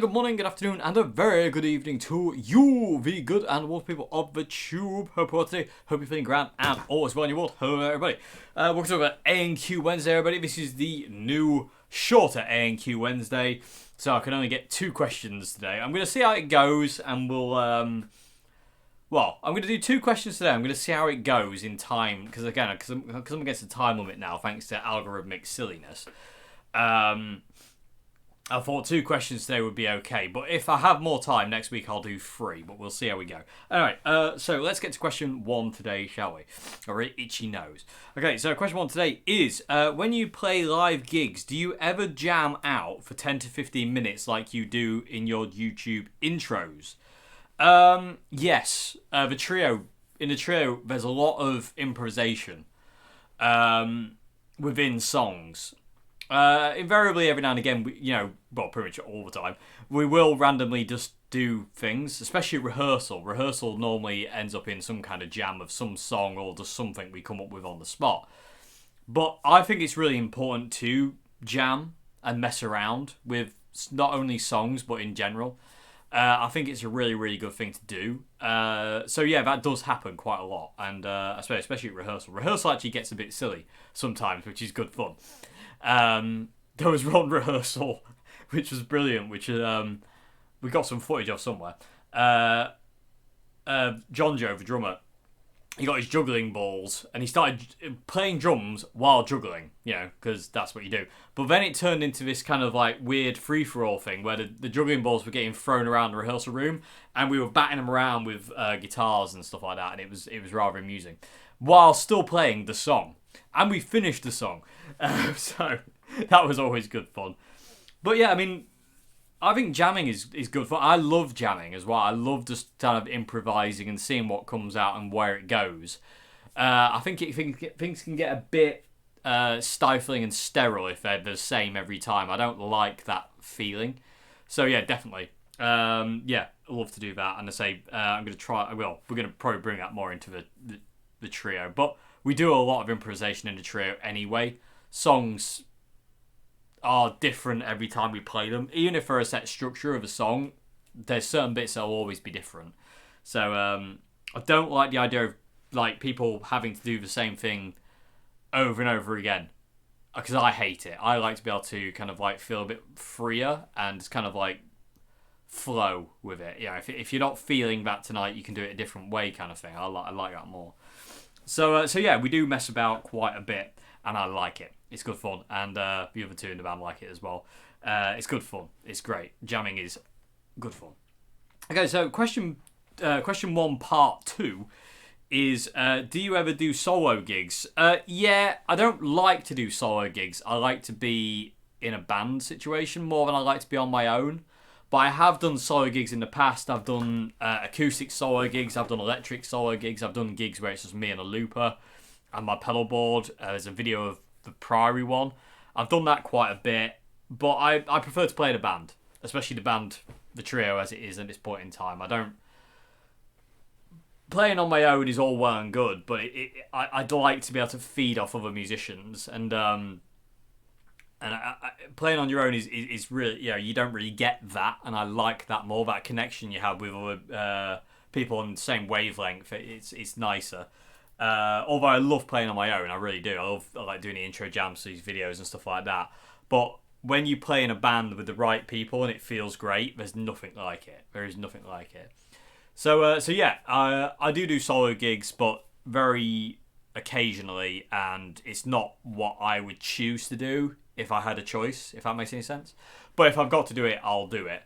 good morning, good afternoon, and a very good evening to you, the good and wolf people of the tube. Hope you're today. Hope you're feeling grand and all is well in your world. Hello, everybody. Welcome to A&Q Wednesday, everybody. This is the new, shorter A&Q Wednesday, so I can only get 2 questions today. I'm going to see how it goes, and we'll, I'm going to do 2 questions today. I'm going to see how it goes in time, because I'm against the time limit now, thanks to algorithmic silliness. I thought 2 questions today would be okay, but if I have more time next week, I'll do 3, but we'll see how we go. Alright, so let's get to question 1 today, shall we? Alright, itchy nose. Okay, so question 1 today is, when you play live gigs, do you ever jam out for 10 to 15 minutes like you do in your YouTube intros? Yes. In the trio, there's a lot of improvisation within songs. Invariably, every now and again, pretty much all the time, we will randomly just do things, especially rehearsal. Rehearsal normally ends up in some kind of jam of some song or just something we come up with on the spot. But I think it's really important to jam and mess around with not only songs, but in general. I think it's a really, really good thing to do. So yeah, that does happen quite a lot, and especially at rehearsal. Rehearsal actually gets a bit silly sometimes, which is good fun. There was one rehearsal which was brilliant, which we got some footage of somewhere. John Joe, the drummer, he got his juggling balls and he started playing drums while juggling, because that's what you do. But then it turned into this kind of like weird free-for-all thing where the juggling balls were getting thrown around the rehearsal room and we were batting them around with guitars and stuff like that, and it was rather amusing while still playing the song. And we finished the song. So that was always good fun. But yeah, I mean, I think jamming is good fun. I love jamming as well. I love just kind of improvising and seeing what comes out and where it goes. I think things can get a bit stifling and sterile if they're the same every time. I don't like that feeling. So yeah, definitely. I love to do that. And I say, I'm going to try. Well, we're going to probably bring that more into the trio. But we do a lot of improvisation in the trio anyway. Songs are different every time we play them. Even if they're a set structure of a song, there's certain bits that will always be different. So I don't like the idea of like people having to do the same thing over and over again, because I hate it. I like to be able to kind of like feel a bit freer and kind of like flow with it. If you're not feeling that tonight, you can do it a different way, kind of thing. I like that more. So yeah, we do mess about quite a bit, and I like it. It's good fun, and the other 2 in the band like it as well. It's good fun. It's great. Jamming is good fun. Okay, so question 1 part 2 is, do you ever do solo gigs? Yeah, I don't like to do solo gigs. I like to be in a band situation more than I like to be on my own. But I have done solo gigs in the past. I've done acoustic solo gigs. I've done electric solo gigs. I've done gigs where it's just me and a looper and my pedal board. There's a video of the Priory one. I've done that quite a bit. But I prefer to play in a band. Especially the trio as it is at this point in time. Playing on my own is all well and good. But I'd like to be able to feed off other musicians. And playing on your own is really, you don't really get that, and I like that more, that connection you have with other people on the same wavelength. It's nicer. Although I love playing on my own, I really do. I like doing the intro jams to these videos and stuff like that. But when you play in a band with the right people and it feels great, there's nothing like it. There is nothing like it. So yeah, I do solo gigs, but very occasionally, and it's not what I would choose to do if I had a choice, if that makes any sense. But if I've got to do it, I'll do it.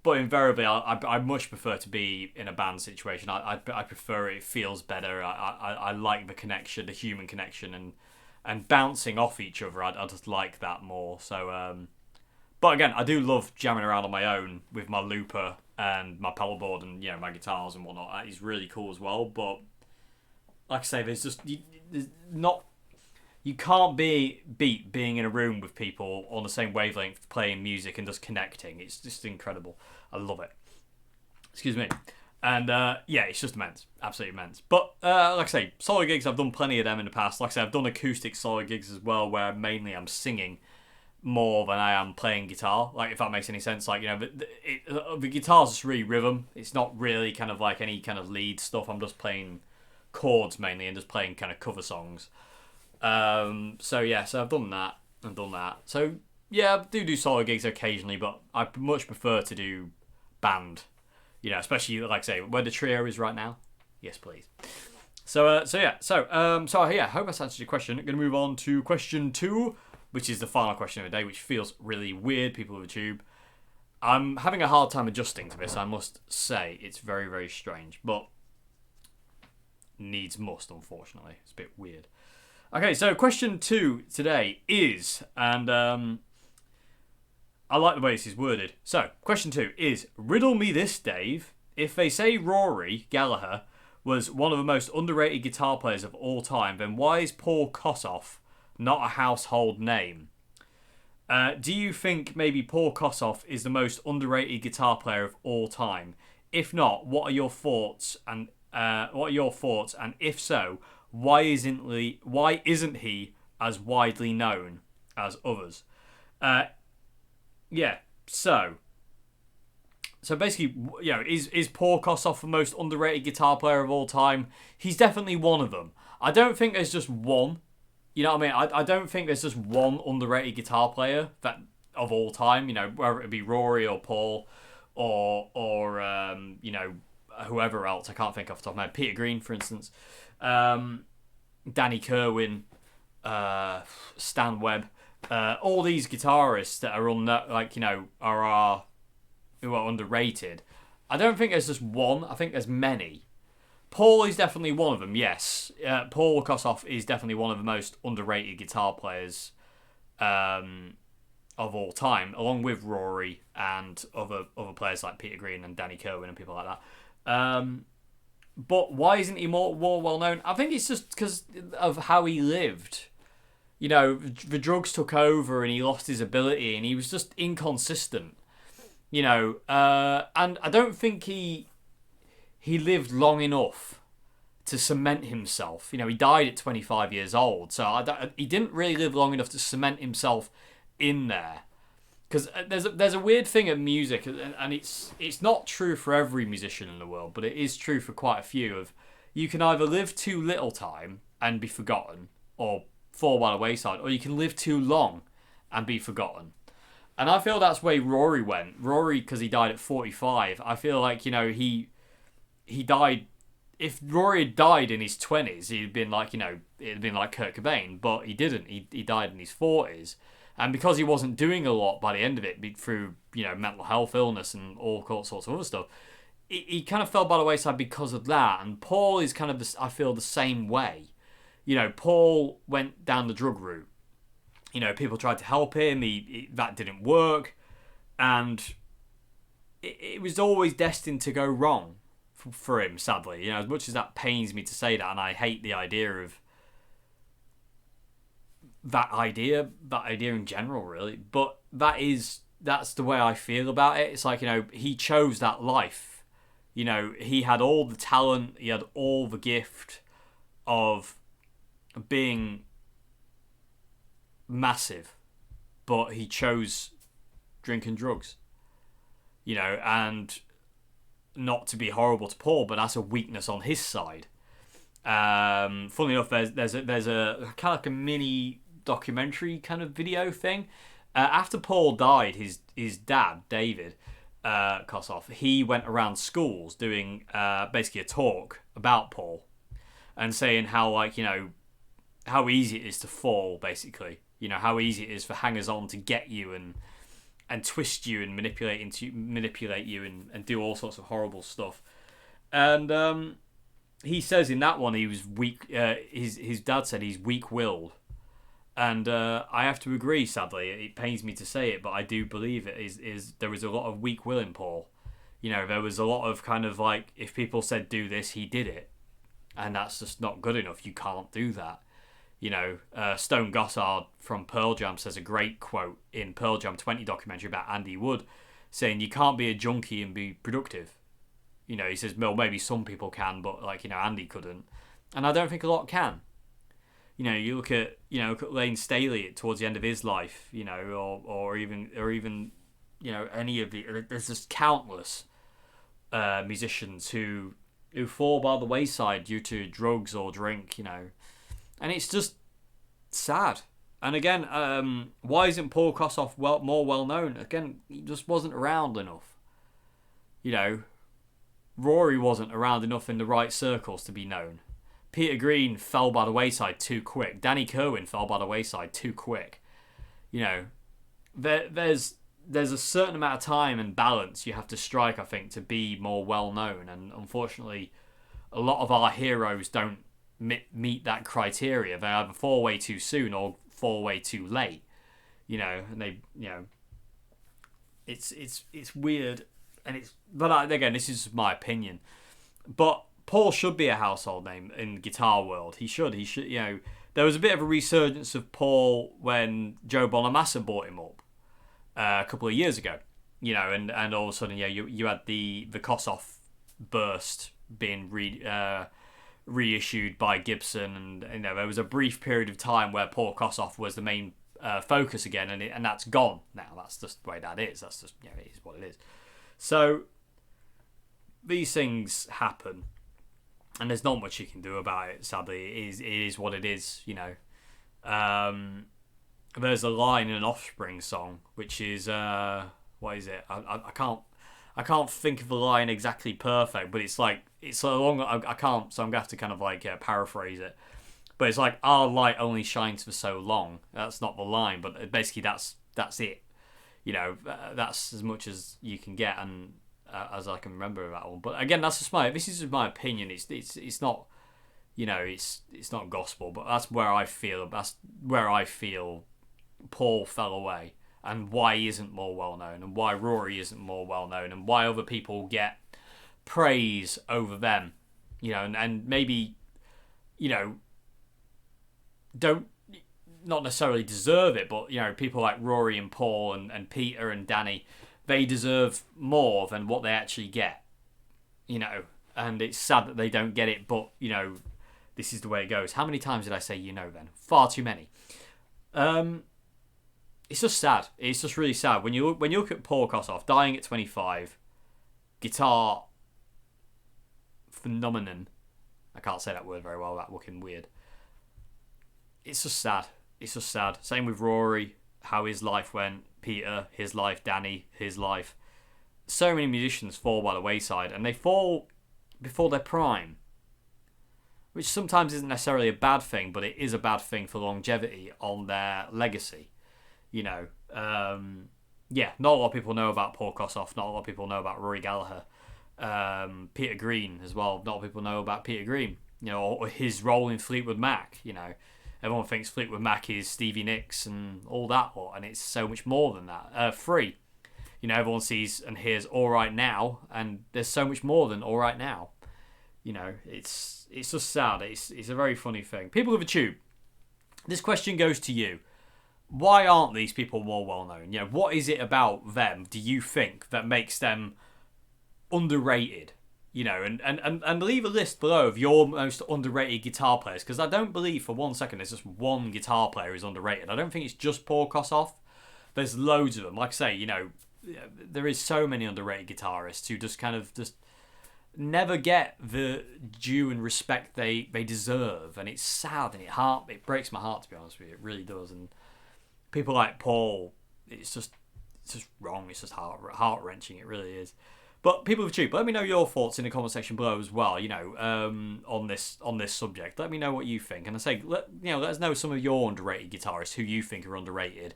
But invariably, I much prefer to be in a band situation. I prefer it. It feels better. I like the connection, the human connection, and bouncing off each other. I just like that more. So, but again, I do love jamming around on my own with my looper and my pedal board and my guitars and whatnot. That is really cool as well. But like I say, there's not. You can't beat being in a room with people on the same wavelength, playing music and just connecting. It's just incredible. I love it. Excuse me. And it's just immense. Absolutely immense. But like I say, solo gigs, I've done plenty of them in the past. Like I say, I've done acoustic solo gigs as well, where mainly I'm singing more than I am playing guitar. Like, if that makes any sense. Like, you know, the guitar's just really rhythm. It's not really kind of like any kind of lead stuff. I'm just playing chords mainly and just playing kind of cover songs. So yeah, so I've done that. So yeah, I do solo gigs occasionally, but I much prefer to do band. You know, especially like I say where the trio is right now. Yes, please. So yeah, hope that's answered your question. I'm gonna move on to question 2, which is the final question of the day, which feels really weird. People of YouTube, I'm having a hard time adjusting to this. I must say it's very, very strange, but needs must. Unfortunately, it's a bit weird. Okay, so question 2 today is, and I like the way this is worded. So, question 2 is, riddle me this, Dave. If they say Rory Gallagher was one of the most underrated guitar players of all time, then why is Paul Kossoff not a household name? Do you think maybe Paul Kossoff is the most underrated guitar player of all time? If not, what are your thoughts? And if so, why isn't he as widely known as others? Yeah. So basically, you know, is Paul Kossoff the most underrated guitar player of all time? He's definitely one of them. I don't think there's just one. You know what I mean? I don't think there's just one underrated guitar player that of all time. You know, whether it be Rory or Paul or you know, whoever else. I can't think off the top of my head. Peter Green, for instance. Danny Kerwin, Stan Webb. All these guitarists that are who are underrated. I don't think there's just one. I think there's many. Paul is definitely one of them. Yes, Paul Kossoff is definitely one of the most underrated guitar players of all time, along with Rory and other players like Peter Green and Danny Kerwin and people like that. But why isn't he more well known? I think it's just because of how he lived. You know, the drugs took over and he lost his ability and he was just inconsistent. You know, and I don't think he lived long enough to cement himself. You know, he died at 25 years old, so he didn't really live long enough to cement himself in there. Because there's a weird thing of music, and it's not true for every musician in the world, but it is true for quite a few. Of you can either live too little time and be forgotten, or fall by the wayside, or you can live too long and be forgotten. And I feel that's where Rory went. Rory, because he died at 45, I feel like, you know, he died. If Rory had died in his 20s, he'd been like, you know, it'd been like Kurt Cobain, but he didn't. He died in his 40s. And because he wasn't doing a lot by the end of it, through, you know, mental health illness and all sorts of other stuff, he kind of fell by the wayside because of that. And Paul is kind of, I feel, the same way. You know, Paul went down the drug route. You know, people tried to help him. That didn't work. And it was always destined to go wrong for him, sadly. You know, as much as that pains me to say that, and I hate the idea of that idea in general, really. But that's the way I feel about it. It's like, you know, he chose that life. You know, he had all the talent. He had all the gift of being massive, but he chose drinking drugs, you know, and not to be horrible to Paul, but that's a weakness on his side. Funnily enough, there's a kind of like a mini documentary kind of video thing. After Paul died, his dad, David Kossoff, he went around schools doing basically a talk about Paul and saying how, like, you know, how easy it is to fall, basically. You know, how easy it is for hangers-on to get you and twist you and manipulate you and do all sorts of horrible stuff. And he says in that one he was weak. His dad said he's weak-willed. And I have to agree, sadly. It pains me to say it, but I do believe it is there was a lot of weak will in Paul. You know, there was a lot of kind of like, if people said do this, he did it. And that's just not good enough. You can't do that. You know, Stone Gossard from Pearl Jam says a great quote in Pearl Jam 20 documentary about Andy Wood, saying you can't be a junkie and be productive. You know, he says, well, maybe some people can, but, like, you know, Andy couldn't. And I don't think a lot can. You look at Lane Staley towards the end of his life, or even any of the. There's just countless musicians who fall by the wayside due to drugs or drink, and it's just sad. And again, why isn't Paul Kossoff more well known? Again, he just wasn't around enough. Rory wasn't around enough in the right circles to be known. Peter Green fell by the wayside too quick. Danny Kerwin fell by the wayside too quick. There's a certain amount of time and balance you have to strike, I think, to be more well known. And unfortunately, a lot of our heroes don't meet that criteria. They either fall away too soon or fall away too late. And they, it's weird, but again, this is my opinion. But Paul should be a household name in the guitar world. He should. There was a bit of a resurgence of Paul when Joe Bonamassa brought him up a couple of years ago. And all of a sudden, you had the Kossoff burst being reissued by Gibson, and there was a brief period of time where Paul Kossoff was the main focus again, and that's gone now. That's just the way that is. That's just it is what it is. So these things happen, and there's not much you can do about it. Sadly, it is what it is. There's a line in an Offspring song which is what is it? I can't think of the line exactly perfect, but it's so long I can't, so I'm gonna have to kind of paraphrase it. But it's like, our light only shines for so long. That's not the line, but basically that's it. That's as much as you can get, and as I can remember that one. But again, this is just my opinion. It's not, it's not gospel, but that's where I feel Paul fell away, and why he isn't more well known, and why Rory isn't more well known, and why other people get praise over them, and maybe, don't not necessarily deserve it, but people like Rory and Paul and Peter and Danny, they deserve more than what they actually get, and it's sad that they don't get it, but this is the way it goes. How many times did I say then? Far too many. It's just sad. It's just really sad when you look at Paul Kossoff dying at 25, guitar phenomenon. I can't say that word very well. That looking weird. It's just sad. It's just sad. Same with Rory, how his life went. Peter, his life. Danny, his life. So many musicians fall by the wayside, and they fall before their prime, which sometimes isn't necessarily a bad thing, but it is a bad thing for longevity on their legacy. Not a lot of people know about Paul Kossoff. Not a lot of people know about Rory Gallagher. Peter Green as well. Not a lot of people know about Peter Green. Or his role in Fleetwood Mac. Everyone thinks Fleetwood Mac is Stevie Nicks and all that lot, and it's so much more than that. Free. Everyone sees and hears All Right Now, and there's so much more than All Right Now. It's just sad. It's a very funny thing. People of a Tube, this question goes to you. Why aren't these people more well known? What is it about them, do you think, that makes them underrated? And leave a list below of your most underrated guitar players, because I don't believe for one second there's just one guitar player who's underrated. I don't think it's just Paul Kossoff. There's loads of them. Like I say, there is so many underrated guitarists who just kind of just never get the due and respect they deserve, and it's sad, and it breaks my heart, to be honest with you. It really does. And people like Paul, it's just wrong. It's just heart wrenching. It really is. But people of Tube, let me know your thoughts in the comment section below as well. On this subject, let me know what you think. And I say, let us know some of your underrated guitarists who you think are underrated.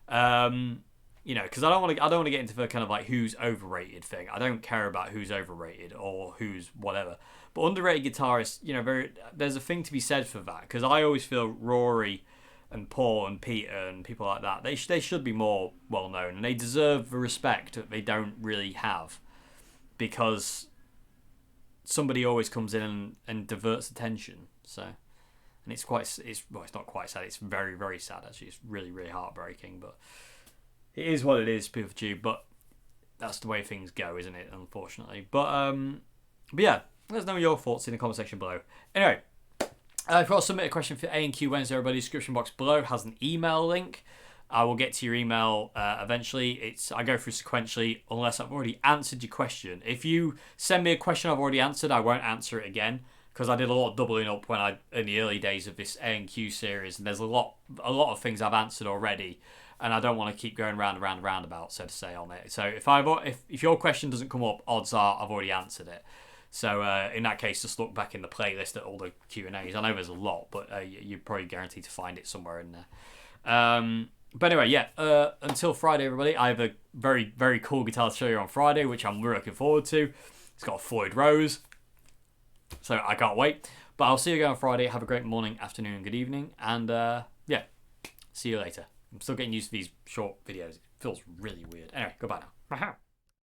Because I don't want to get into the kind of like who's overrated thing. I don't care about who's overrated or who's whatever. But underrated guitarists, there's a thing to be said for that. Because I always feel Rory and Paul and Peter and people like that, they should be more well known, and they deserve the respect that they don't really have, because somebody always comes in and diverts attention. So, and it's not quite sad. It's very, very sad actually. It's really, really heartbreaking, but it is what it is, people of Tube. But that's the way things go, isn't it? Unfortunately, but yeah, let us know your thoughts in the comment section below. Anyway, If you want to submit a question for A&Q Wednesday, everybody, description box below has an email link. I will get to your email eventually. I go through sequentially unless I've already answered your question. If you send me a question I've already answered, I won't answer it again, because I did a lot of doubling up in the early days of this A&Q series, and there's a lot of things I've answered already, and I don't want to keep going round and round and roundabout, so to say, on it. So if your question doesn't come up, odds are I've already answered it. So in that case, just look back in the playlist at all the Q&As. I know there's a lot, but you're probably guaranteed to find it somewhere in there. But anyway, yeah, until Friday, everybody, I have a very, very cool guitar to show you on Friday, which I'm really looking forward to. It's got a Floyd Rose, so I can't wait. But I'll see you again on Friday. Have a great morning, afternoon, and good evening. And yeah, see you later. I'm still getting used to these short videos. It feels really weird. Anyway, goodbye now.